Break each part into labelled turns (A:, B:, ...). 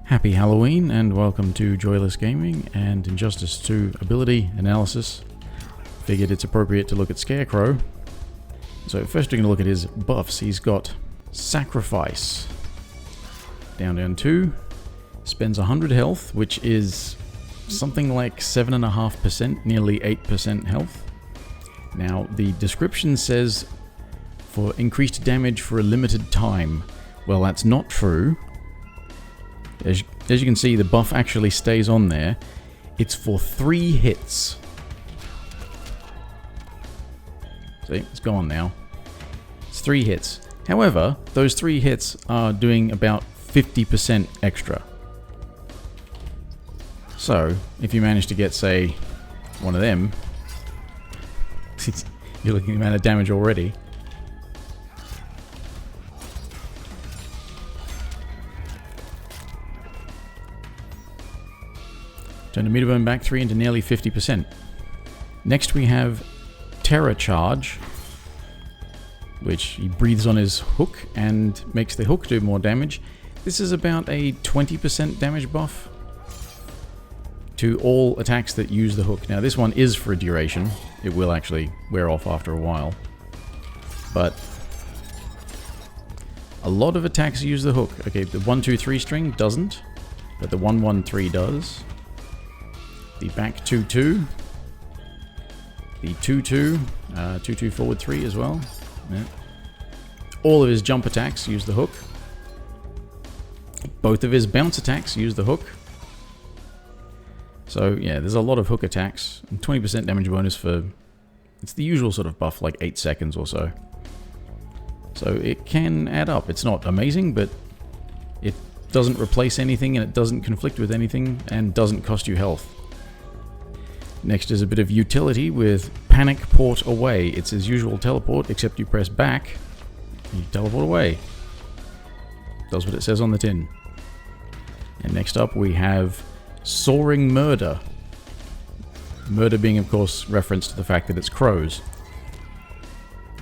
A: Happy Halloween and welcome to Joyless Gaming and Injustice 2 ability analysis. Figured it's appropriate to look at Scarecrow. So first we're going to look at his buffs. He's got Sacrifice. Down 2. Spends 100 health, which is something like 7.5%, nearly 8% health. Now the description says for increased damage for a limited time. Well, that's not true. As you can see, the buff actually stays on there. It's for 3 hits. See, it's gone now. It's 3 hits. However, those 3 hits are doing about 50% extra. So, if you manage to get, say, one of them, you're looking at the amount of damage already. Turn the meter burn back 3 into nearly 50%. Next we have Terror Charge, which he breathes on his hook and makes the hook do more damage. This is about a 20% damage buff to all attacks that use the hook. Now this one is for a duration. It will actually wear off after a while. But a lot of attacks use the hook. Okay, the 1-2-3 string doesn't, but the 1-1-3 does. The back 2-2, the 2-2, 2-2 forward 3 as well. Yeah. All of his jump attacks use the hook. Both of his bounce attacks use the hook. So yeah, there's a lot of hook attacks. And 20% damage bonus for, it's the usual sort of buff, like 8 seconds or so. So it can add up. It's not amazing, but it doesn't replace anything and it doesn't conflict with anything and doesn't cost you health. Next is a bit of utility with Panic Port Away. It's his usual teleport, except you press back and you teleport away. Does what it says on the tin. And next up we have Soaring Murder. Murder being, of course, reference to the fact that it's crows.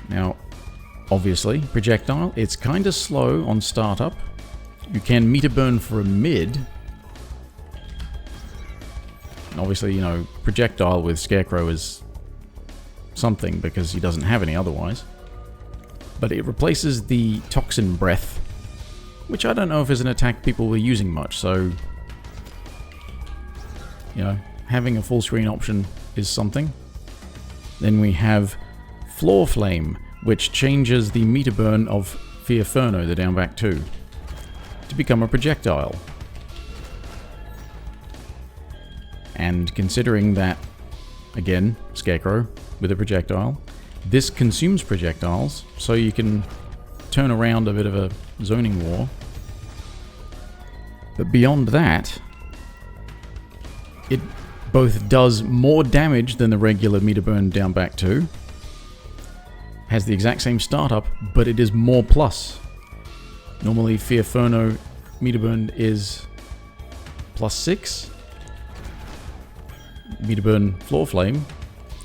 A: Now, obviously, projectile, it's kind of slow on startup. You can meter burn for a mid. And obviously, you know, projectile with Scarecrow is something because he doesn't have any otherwise. But it replaces the Toxin Breath, which I don't know if is an attack people were using much, so, you know, having a full screen option is something. Then we have Floor Flame, which changes the meter burn of Fierferno, the down back 2, to become a projectile. And considering that, again, Scarecrow with a projectile, this consumes projectiles, so you can turn around a bit of a zoning war. But beyond that, it both does more damage than the regular meter burn down back 2, has the exact same startup, but it is more plus. Normally Fierferno meter burn is +6. Meter burn Floor Flame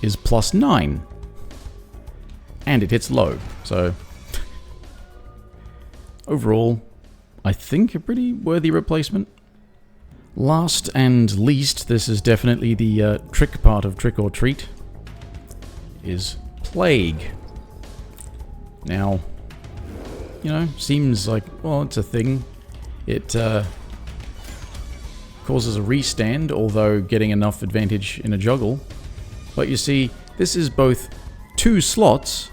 A: is +9. And it hits low, so overall, I think a pretty worthy replacement. Last and least, this is definitely the trick part of Trick or Treat, is Plague. Now, you know, seems like, well, it's a thing. It causes a restand, although getting enough advantage in a juggle. But you see, this is both 2 slots,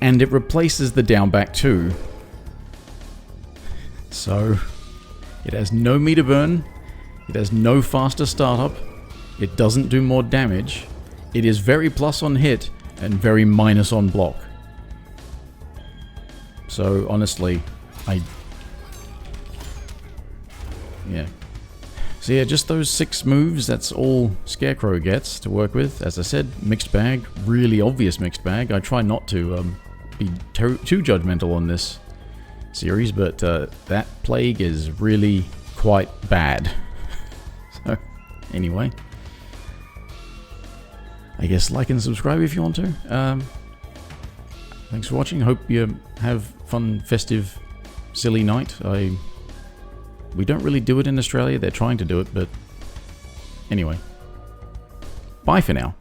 A: and it replaces the down back 2. So, it has no meter burn, it has no faster startup, it doesn't do more damage, it is very plus on hit, and very minus on block. So, honestly, yeah. So yeah, just those 6 moves, that's all Scarecrow gets to work with. As I said, mixed bag, really obvious mixed bag. I try not to be too judgmental on this series, but that Plague is really quite bad. So, anyway. I guess like and subscribe if you want to. Thanks for watching. Hope you have fun, festive, silly night. I We don't really do it in Australia. They're trying to do it, but anyway. Bye for now.